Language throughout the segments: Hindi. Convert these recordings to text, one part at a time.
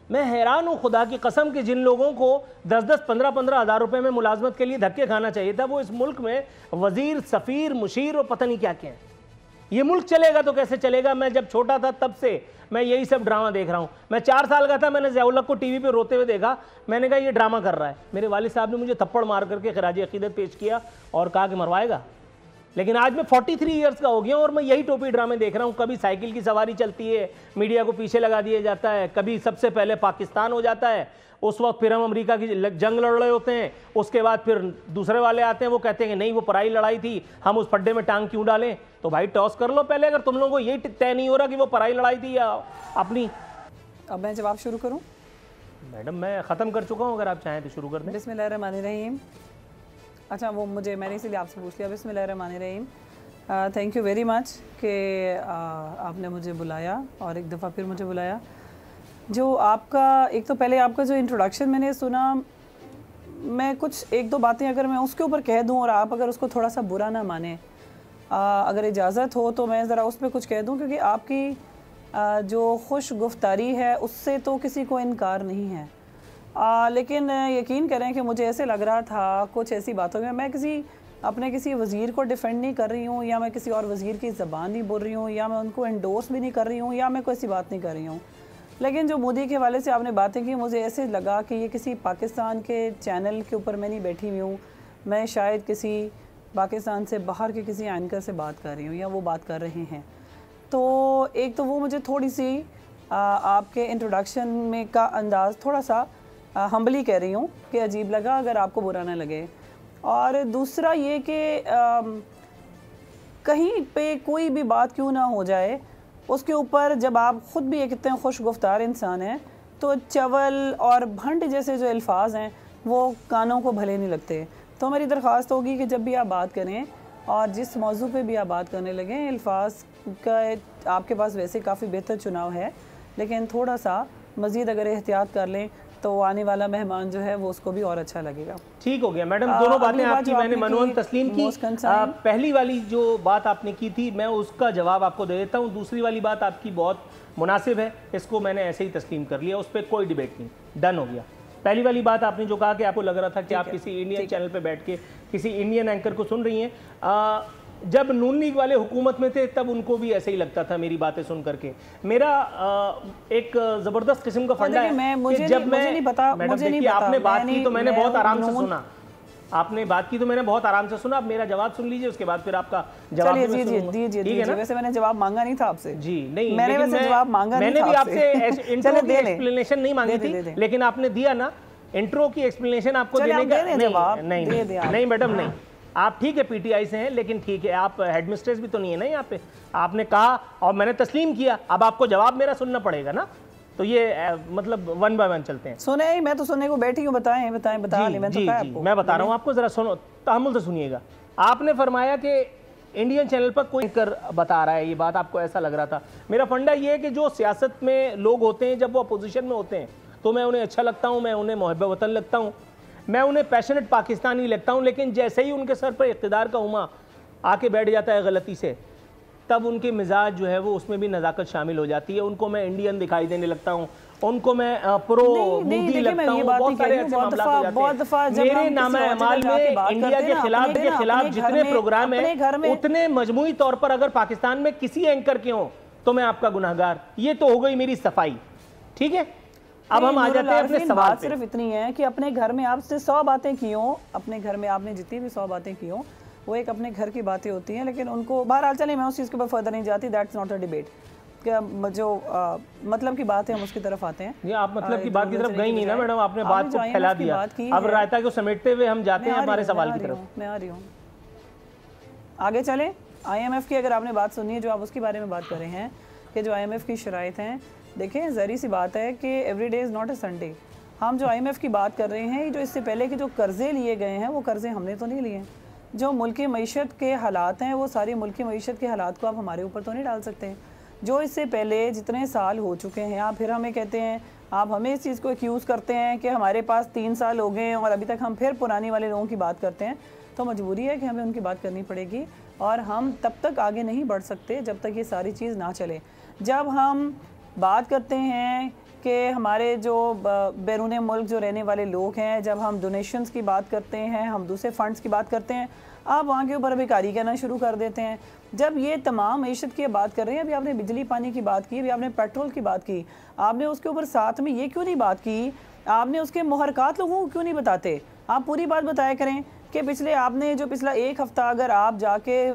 मैं हैरान हूँ खुदा की कसम कि जिन लोगों को 10-10, 15-15 हज़ार रुपए में मुलाजमत के लिए धक्के खाना चाहिए था, वो इस मुल्क में वजीर, सफ़ीर, मुशीर और पता नहीं क्या क्या है। ये मुल्क चलेगा तो कैसे चलेगा? मैं जब छोटा था तब से मैं यही सब ड्रामा देख रहा हूँ। मैं 4 साल का था, मैंने ज़ियाउल हक को टीवी पे रोते हुए देखा। मैंने कहा ये ड्रामा कर रहा है। मेरे वालिद साहब ने मुझे थप्पड़ मार करके खिराज अकीदत पेश किया और कहा कि मरवाएगा। लेकिन आज मैं 43 ईयर्स का हो गया और मैं यही टोपी ड्रामे देख रहा हूँ। कभी साइकिल की सवारी चलती है, मीडिया को पीछे लगा दिया जाता है, कभी सबसे पहले पाकिस्तान हो जाता है, उस वक्त फिर हम अमेरिका की जंग लड़ रहे होते हैं, उसके बाद फिर दूसरे वाले आते हैं, वो कहते हैं कि नहीं वो पराई लड़ाई थी, हम उस पड्डे में टांग क्यों डालें? तो भाई टॉस कर लो पहले, अगर तुम लोगों को यही तय नहीं हो रहा कि वो पराई लड़ाई थी या अपनी। अब मैं जवाब शुरू करूँ? मैडम मैं ख़त्म कर चुका हूँ, अगर आप चाहें तो शुरू कर दें। बिस्मिल्लाहिर्रहमानिर्रहीम। अच्छा वो मैंने इसीलिए आपसे पूछ लिया। बिस्मिल्लाहिर्रहमानिर्रहीम। थैंक यू वेरी मच कि आपने मुझे बुलाया और एक दफ़ा फिर मुझे बुलाया। जो आपका एक तो पहले आपका जो इंट्रोडक्शन मैंने सुना, मैं कुछ एक दो बातें अगर मैं उसके ऊपर कह दूं और आप अगर उसको थोड़ा सा बुरा ना माने, अगर इजाज़त हो तो मैं ज़रा उस पर कुछ कह दूं, क्योंकि आपकी जो खुश गुफ्तारी है उससे तो किसी को इनकार नहीं है। लेकिन यकीन करें कि मुझे ऐसे लग रहा था कुछ ऐसी बातों में मैं किसी वज़ीर को डिफेंड नहीं कर रही हूँ, या मैं किसी और वज़ीर की ज़बान नहीं बोल रही हूँ, या मैं उनको एंडोर्स भी नहीं कर रही हूँ, या मैं कोई ऐसी बात नहीं कर रही हूँ। लेकिन जो मोदी के हवाले से आपने बातें की, मुझे ऐसे लगा कि ये किसी पाकिस्तान के चैनल के ऊपर मैं नहीं बैठी हुई हूँ, मैं शायद किसी पाकिस्तान से बाहर के किसी एंकर से बात कर रही हूँ या वो बात कर रहे हैं। तो एक तो वो मुझे थोड़ी सी आपके इंट्रोडक्शन में का अंदाज़ थोड़ा सा हम्बली कह रही हूँ कि अजीब लगा, अगर आपको बुरा ना लगे। और दूसरा ये कि कहीं पे कोई भी बात क्यों ना हो जाए, उसके ऊपर जब आप ख़ुद भी एक इतने खुश गुफ्तार इंसान हैं, तो चवल और भंड जैसे जो अल्फाज हैं वो कानों को भले नहीं लगते। तो मेरी दरख्वास्त होगी कि जब भी आप बात करें और जिस मौजू पे भी आप बात करने लगें, अल्फाज का आपके पास वैसे काफ़ी बेहतर चुनाव है, लेकिन थोड़ा सा मज़ीद अगर एहतियात कर लें तो आने वाला मेहमान जो है वो उसको भी और अच्छा लगेगा। ठीक हो गया मैडम, दोनों बातें आपकी मैंने मनोन तस्लीम की। पहली वाली जो बात आपने की थी मैं उसका जवाब आपको दे देता हूँ। दूसरी वाली बात आपकी बहुत मुनासिब है, इसको मैंने ऐसे ही तस्लीम कर लिया, उस पर कोई डिबेट नहीं, डन हो गया। पहली वाली बात आपने जो कहा कि आपको लग रहा था कि आप किसी इंडियन चैनल पर बैठ के किसी इंडियन एंकर को सुन रही हैं। जब नून लीग वाले हुकूमत में थे तब उनको भी ऐसे ही लगता था मेरी बातें सुन करके। मेरा एक ज़बरदस्त किस्म का फंडा है कि जब मैडम आपने बात की तो मैंने बहुत आराम से सुना, आपने बात की तो मैंने बहुत आराम से सुना। अब मेरा जवाब सुन लीजिए, उसके बाद फिर आपका जवाब ठीक है ना। वैसे मैंने जवाब मांगा नहीं था आपसे जी, नहीं मैंने वैसे जवाब मांगा नहीं था, मैंने भी आपसे इंट्रो की एक्सप्लेनेशन नहीं मांगी थी, लेकिन आपने दिया ना इंट्रो की एक्सप्लेनेशन आपको देने का। नहीं मैडम नहीं, आप ठीक है पीटीआई से हैं, लेकिन ठीक है आप हेडमिस्ट्रेस भी तो नहीं है ना यहाँ पे। आपने कहा और मैंने तस्लीम किया, अब आपको जवाब मेरा सुनना पड़ेगा ना। तो ये मतलब वन बाय वन चलते हैं। सुने ही, मैं तो सुनने को बैठी हूँ। बताएं बताएं बता नहीं, मैं तो मैं बता रहा हूँ आपको, जरा सुनो तहम्मुल से सुनिएगा। आपने फरमाया कि इंडियन चैनल पर कोई कर बता रहा है, ये बात आपको ऐसा लग रहा था। मेरा फंडा ये है कि जो सियासत में लोग होते हैं जब वो अपोजिशन में होते हैं तो मैं उन्हें अच्छा लगता हूँ, मैं उन्हें मुहब्ब वतन लगता हूँ, मैं उन्हें पैशनेट पाकिस्तानी लगता हूँ। लेकिन जैसे ही उनके सर पर इक़्तिदार का उमा आके बैठ जाता है गलती से, तब उनके मिजाज जो है वो उसमें भी नज़ाकत शामिल हो जाती है। उनको मैं इंडियन दिखाई देने लगता हूँ, उनको मैं प्रो मोदी लगता हूँ। बहुत सारे ऐसे मामला हो जाते हैं। मेरे नामा अमाल में इंडिया के खिलाफ जितने प्रोग्राम हैं उतने मजमूई तौर पर अगर पाकिस्तान में किसी एंकर के हों तो मैं आपका गुनाहगार। ये तो हो गई मेरी सफाई, ठीक है। अब हम आ जाते हैं अपने सवाल पे। सिर्फ इतनी है कि अपने घर में आपसे 100 बातें की हों, अपने घर में आपने जितनी भी 100 बातें की हों वो एक अपने घर की बातें होती हैं, लेकिन उनको बहरहाल चले, मैं उस चीज़ के ऊपर फर्दर नहीं जाती, दैट्स नॉट अ डिबेट। क्या जो मतलब की बात है हम उसकी तरफ आते हैं। ये आप मतलब की बात की तरफ गई नहीं ना मैडम, आपने बात को फैला दिया। अब रायता को समेटते हुए हम जाते हैं हमारे सवाल की तरफ। मैं आ रही हूँ, आगे चले। IMF की अगर आपने बात सुनी है, जो आप उसके बारे में बात कर रहे हैं कि जो IMF की शराइत हैं, देखें ज़री सी बात है कि every day is not a Sunday. हम जो IMF की बात कर रहे हैं, जो इससे पहले के जो कर्ज़े लिए गए हैं वो कर्ज़े हमने तो नहीं लिए। जो मुल्की मईशत के हालात हैं वो सारी मुल्की मईशत के हालात को आप हमारे ऊपर तो नहीं डाल सकते। जो इससे पहले जितने साल हो चुके हैं, आप फिर हमें कहते हैं, आप हमें इस चीज़ को एक्यूज़ करते हैं कि हमारे पास 3 साल हो गए और अभी तक हम फिर पुरानी वाले लोगों की बात करते हैं। तो मजबूरी है कि हमें उनकी बात करनी पड़ेगी और हम तब तक आगे नहीं बढ़ सकते जब तक ये सारी चीज़ ना चले। जब हम बात करते हैं कि हमारे जो बैरून मुल्क जो रहने वाले लोग हैं, जब हम डोनेशंस की बात करते हैं, हम दूसरे फ़ंड्स की बात करते हैं, आप वहाँ के ऊपर बेकारी करना शुरू कर देते हैं। जब ये तमाम मीशत की बात कर रहे हैं, अभी आपने बिजली पानी की बात की, अभी आपने पेट्रोल की बात की, आपने उसके ऊपर साथ में ये क्यों नहीं बात की, आपने उसके मुहरकात लोगों को क्यों नहीं बताते? आप पूरी बात बताया करें कि पिछला एक हफ़्ता अगर आप जाके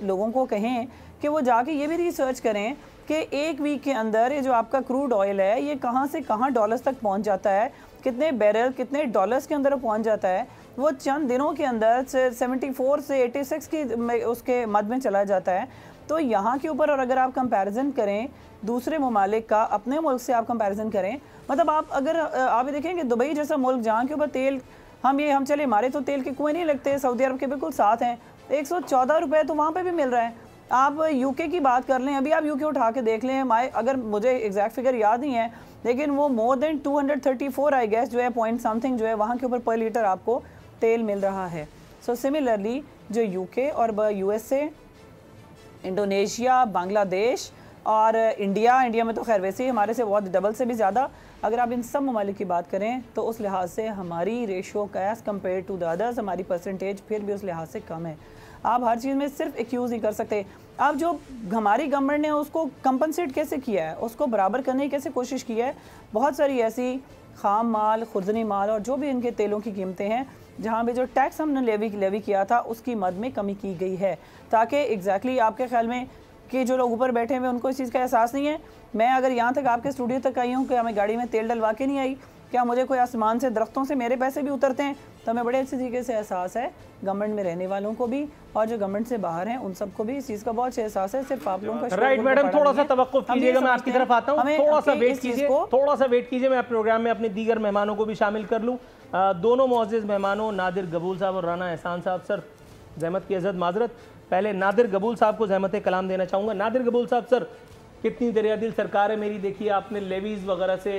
लोगों को कहें कि वो जाके ये भी रिसर्च करें कि एक वीक के अंदर ये जो आपका क्रूड ऑयल है ये कहाँ से कहाँ डॉलर्स तक पहुँच जाता है, कितने बैरल कितने डॉलर्स के अंदर पहुँच जाता है, वो चंद दिनों के अंदर 74 से 86 की उसके मद में चला जाता है। तो यहाँ के ऊपर और अगर आप कंपैरिजन करें दूसरे ममालिक का, अपने मुल्क से आप कंपैरिजन करें, मतलब आप ये देखें कि दुबई जैसा मुल्क जहाँ के ऊपर तेल हम चले हमारे तो तेल के कुएँ नहीं लगते, सऊदी अरब के बिल्कुल साथ हैं, 114 रुपये तो वहाँ पे भी मिल रहा है। आप यूके की बात कर लें, अभी आप यूके उठा के देख लें, अगर मुझे एग्जैक्ट फिगर याद नहीं है लेकिन वो मोर देन 234 आई गेस जो है पॉइंट समथिंग जो है वहाँ के ऊपर पर लीटर आपको तेल मिल रहा है। सो सिमिलरली जो यूके और USA, इंडोनेशिया, बांग्लादेश और इंडिया में तो खैर वैसे ही हमारे से बहुत डबल से भी ज़्यादा, अगर आप इन सब ममालिक की बात करें तो उस लिहाज से हमारी ratio as compare to the others, हमारी परसेंटेज फिर भी उस लिहाज से कम है। आप हर चीज़ में सिर्फ एक्यूज़ नहीं कर सकते। आप जो हमारी गवर्नमेंट ने उसको कंपनसेट कैसे किया है, उसको बराबर करने की कैसे कोशिश की है, बहुत सारी ऐसी खाम माल, खुर्दनी माल और जो भी इनके तेलों की कीमतें हैं जहाँ पे जो टैक्स हमने लेवी किया था उसकी मद में कमी की गई है, ताकि एग्जैक्टली आपके ख्याल में कि जो लोग ऊपर बैठे हुए उनको इस चीज़ का एहसास नहीं है। मैं अगर यहाँ तक आपके स्टूडियो तक आई हूँ कि हमें गाड़ी में तेल डलवा के नहीं आई, क्या मुझे कोई आसमान से दरख्तों से मेरे पैसे भी उतरते हैं, तो हमें बड़े अच्छे तरीके से एहसास है गवर्नमेंट में रहने वालों को भी और जो गवर्नमेंट से बाहर हैं उन सबको भी इस चीज़ का बहुत अच्छा एहसास है। सिर्फ आप लोगों का राइट मैडम, थोड़ा सा तवक्कुफ कीजिएगा, मैं आपकी तरफ आता हूँ, थोड़ा सा वेट कीजिए, मैं प्रोग्राम में अपने दीगर मेहमानों को भी शामिल कर लूँ। दोनों मुअज़्ज़िज़ मेहमानों नादिर गबूल साहब और राना एहसान साहब, सर ज़हमत की इज़्ज़त माजरत, पहले नादिर गबूल साहब को ज़हमत कलाम देना चाहूँगा। नादिर गबूल साहब, सर कितनी दरिया दिल सरकार है मेरी, देखिए आपने लेवीज़ वगैरह से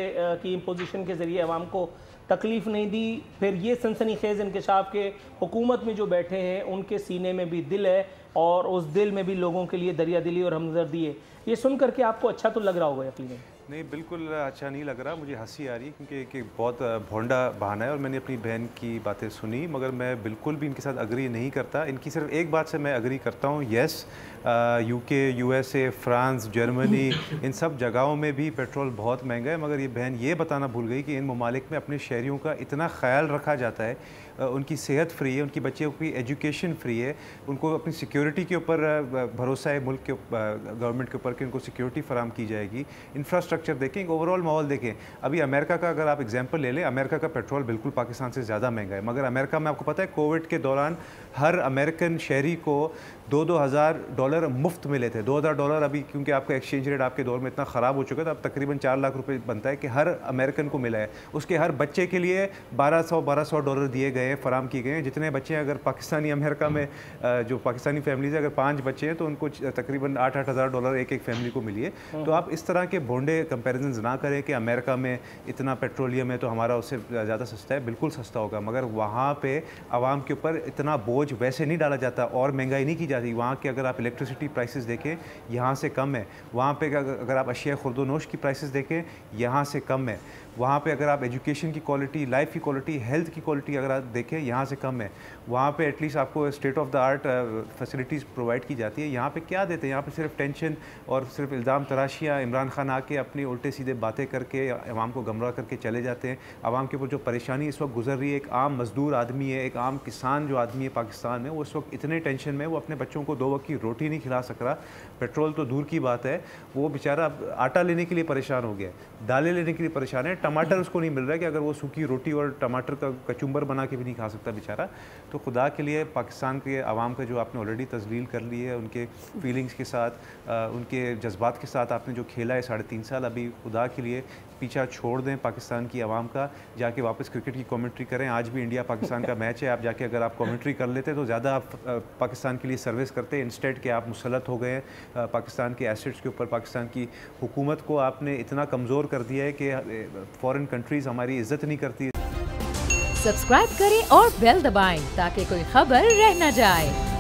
की इम्पोजिशन के ज़रिए अवाम को तकलीफ़ नहीं दी, फिर ये सनसनीखेज़ इंकशाफ के हुकूमत में जो बैठे हैं उनके सीने में भी दिल है और उस दिल में भी लोगों के लिए दरिया दिली और हमदर्दी है। ये सुन करके आपको अच्छा तो लग रहा होगा यकीनन? नहीं, बिल्कुल अच्छा नहीं लग रहा, मुझे हंसी आ रही है क्योंकि बहुत भोंडा बहाना है और मैंने अपनी बहन की बातें सुनी, मगर मैं बिल्कुल भी इनके साथ अग्री नहीं करता। इनकी सिर्फ एक बात से मैं अग्री करता हूँ, yes UK, USA, France, Germany, इन सब जगहों में भी पेट्रोल बहुत महंगा है, मगर ये बहन ये बताना भूल गई कि इन ममालिक में अपने शहरियों का इतना ख्याल रखा जाता है, उनकी सेहत फ्री है, उनकी बच्चों की एजुकेशन फ्री है, उनको अपनी सिक्योरिटी के ऊपर भरोसा है मुल्क के गवर्नमेंट के ऊपर कि उनको सिक्योरिटी फराम की जाएगी। इंफ्रास्ट्रक्चर देखें, ओवरऑल माहौल देखें। अभी अमेरिका का अगर आप एग्जांपल ले लें, अमेरिका का पेट्रोल बिल्कुल पाकिस्तान से ज़्यादा महंगा है, मगर अमेरिका में आपको पता है कोविड के दौरान हर अमेरिकन शहरी को $2,000 मुफ्त मिले थे। $2,000 अभी क्योंकि आपका एक्सचेंज रेट आपके दौर में इतना ख़राब हो चुका है, तो अब तकरीबन 4 लाख रुपए बनता है कि हर अमेरिकन को मिला है। उसके हर बच्चे के लिए $1,200 दिए गए हैं, फराम किए गए हैं। जितने बच्चे हैं, अगर पाकिस्तानी अमेरिका में जो पाकिस्तानी फैमिलीज है, अगर 5 बच्चे हैं तो उनको तकरीबन $8,000 $8,000 एक फैमिली को मिली है। तो आप इस तरह के भोंडे कंपेरिजन ना करें कि अमेरिका में इतना पेट्रोलियम है तो हमारा उससे ज़्यादा सस्ता है। बिल्कुल सस्ता होगा, मगर वहाँ पर आवाम के ऊपर इतना बोझ वैसे नहीं डाला जाता और महंगाई नहीं की जाती। वहाँ के अगर आप इलेक्ट्रिसिटी प्राइसेस देखें यहाँ से कम है, वहाँ पे अगर आप अशिया खुर्दोनोश की प्राइसेस देखें यहाँ से कम है, वहाँ पे अगर आप एजुकेशन की क्वालिटी, लाइफ की क्वालिटी, हेल्थ की क्वालिटी अगर आप देखें यहाँ से कम है। वहाँ पे एटलीस्ट आपको state of the art facilities provide की जाती है। यहाँ पे क्या देते हैं? यहाँ पे सिर्फ टेंशन और सिर्फ इल्ज़ाम तराशियाँ, इमरान खान आके अपनी उल्टे सीधे बातें करके आवाम को गुमराह करके चले जाते हैं। आवाम के ऊपर जो परेशानी इस वक्त गुजर रही है, एक आम मजदूर आदमी है, एक आम किसान जो आदमी है पाकिस्तान में, वो इस वक्त इतने टेंशन में, वो अपने बच्चों को 2 वक्त की रोटी नहीं खिला सक रहा। पेट्रोल तो दूर की बात है, वो बेचारा आटा लेने के लिए परेशान हो गया, दालें लेने के लिए परेशान है, टमाटर उसको नहीं मिल रहा है कि अगर वो सूखी रोटी और टमाटर का कचुम्बर बना के भी नहीं खा सकता बेचारा। तो खुदा के लिए पाकिस्तान के आवाम का जो आपने ऑलरेडी तजलील कर ली है, उनके फीलिंग्स के साथ, उनके जज्बात के साथ आपने जो खेला है 3.5 साल, अभी खुदा के लिए पीछा छोड़ दें पाकिस्तान की आवाम का, जाके वापस क्रिकेट की कमेंट्री करें। आज भी इंडिया पाकिस्तान का मैच है, आप जाके अगर आप कमेंट्री कर लेते तो ज़्यादा आप पाकिस्तान के लिए सर्विस करते, इंस्टेड के आप मुसलत हो गए पाकिस्तान के एसेट्स के ऊपर। पाकिस्तान की हुकूमत को आपने इतना कमज़ोर कर दिया है कि फ़ॉरेन कंट्रीज़ हमारी इज्जत नहीं करती। सब्सक्राइब करें और बेल दबाएं ताकि कोई खबर रह न जाए।